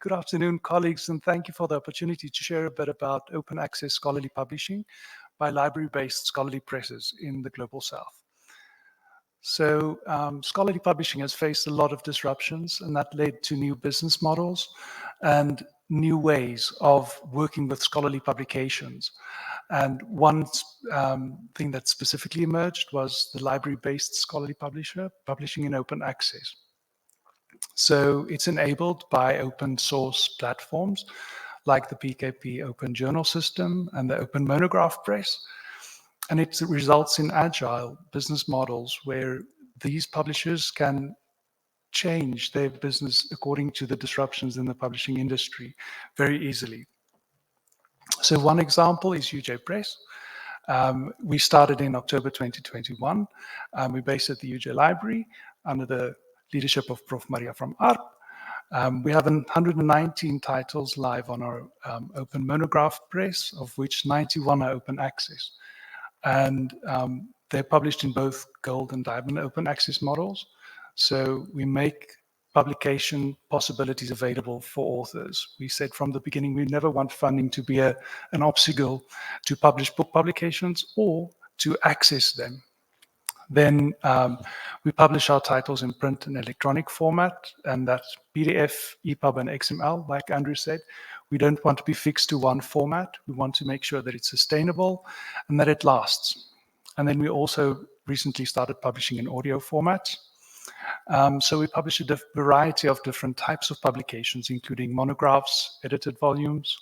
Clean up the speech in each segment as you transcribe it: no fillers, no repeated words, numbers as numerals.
Good afternoon, colleagues, and thank you for the opportunity to share a bit about open access scholarly publishing by library-based scholarly presses in the Global South. So scholarly publishing has faced a lot of disruptions, and that led to new business models and new ways of working with scholarly publications. And one thing that specifically emerged was the library-based scholarly publisher, publishing in open access. So it's enabled by open source platforms like the PKP Open Journal System and the Open Monograph Press. And it results in agile business models where these publishers can change their business according to the disruptions in the publishing industry very easily. So one example is UJ Press. We started in October 2021. We're based at the UJ Library under the leadership of Prof. Maria from ARP. We have 119 titles live on our open monograph press, of which 91 are open access. And they're published in both gold and diamond open access models. So we make publication possibilities available for authors. We said from the beginning, we never want funding to be an obstacle to publish book publications or to access them. Then we publish our titles in print and electronic format, and that's PDF, EPUB, and XML, like Andrew said. We don't want to be fixed to one format. We want to make sure that it's sustainable and that it lasts. And then we also recently started publishing in audio formats. So we publish a variety of different types of publications, including monographs, edited volumes.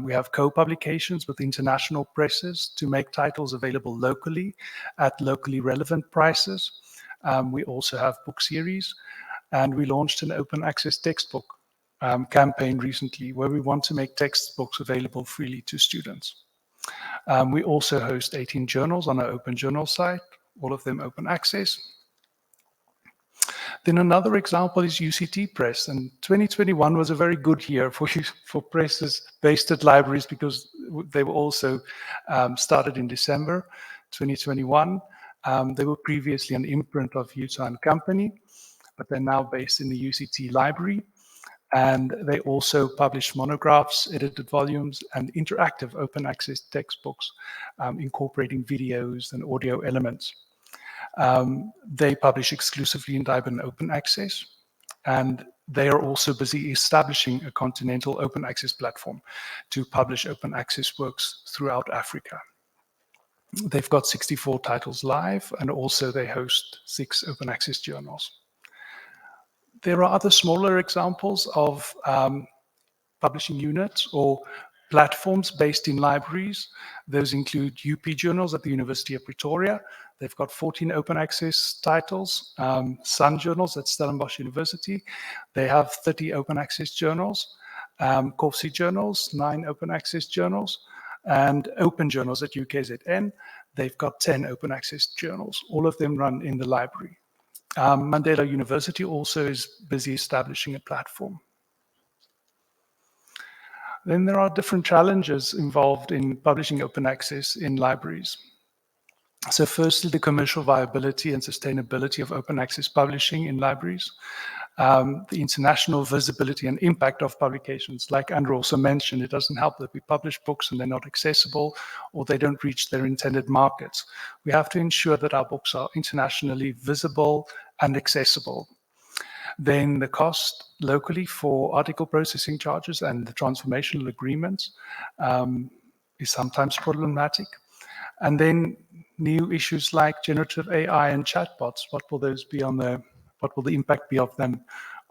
We have co-publications with international presses to make titles available locally at locally relevant prices. We also have book series, and we launched an open access textbook campaign recently where we want to make textbooks available freely to students. We also host 18 journals on our open journal site, all of them open access. Then another example is UCT Press, and 2021 was a very good year for presses based at libraries because they were also started in December 2021. They were previously an imprint of Utah and Company, but they're now based in the UCT library. And they also publish monographs, edited volumes, and interactive open access textbooks, incorporating videos and audio elements. They publish exclusively in diamond open access, and they are also busy establishing a continental open access platform to publish open access works throughout Africa. They've got 64 titles live, and also they host 6 open access journals. There are other smaller examples of publishing units or platforms based in libraries. Those include UP journals at the University of Pretoria. They've got 14 open access titles. Sun journals at Stellenbosch University. They have 30 open access journals. Corsi journals, 9 open access journals. And open journals at UKZN. They've got 10 open access journals. All of them run in the library. Mandela University also is busy establishing a platform. Then there are different challenges involved in publishing open access in libraries. So firstly, the commercial viability and sustainability of open access publishing in libraries, the international visibility and impact of publications. Like Andrew also mentioned, it doesn't help that we publish books and they're not accessible or they don't reach their intended markets. We have to ensure that our books are internationally visible and accessible. Then the cost locally for article processing charges and the transformational agreements is sometimes problematic. And then new issues like generative AI and chatbots, what will the impact be of them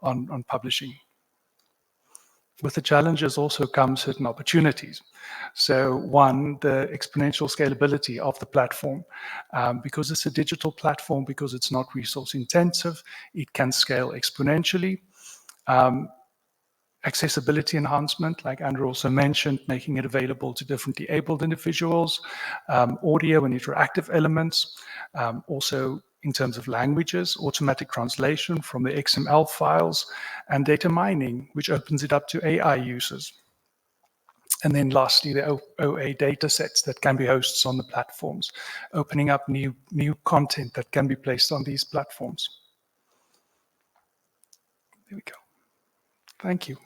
on publishing? With the challenges also come certain opportunities. So one, the exponential scalability of the platform. Because it's a digital platform, because it's not resource intensive, it can scale exponentially. Accessibility enhancement, like Andrew also mentioned, making it available to differently abled individuals, audio and interactive elements, also in terms of languages, automatic translation from the XML files, and data mining, which opens it up to AI users. And then lastly, the OA data sets that can be hosts on the platforms, opening up new content that can be placed on these platforms. There we go. Thank you.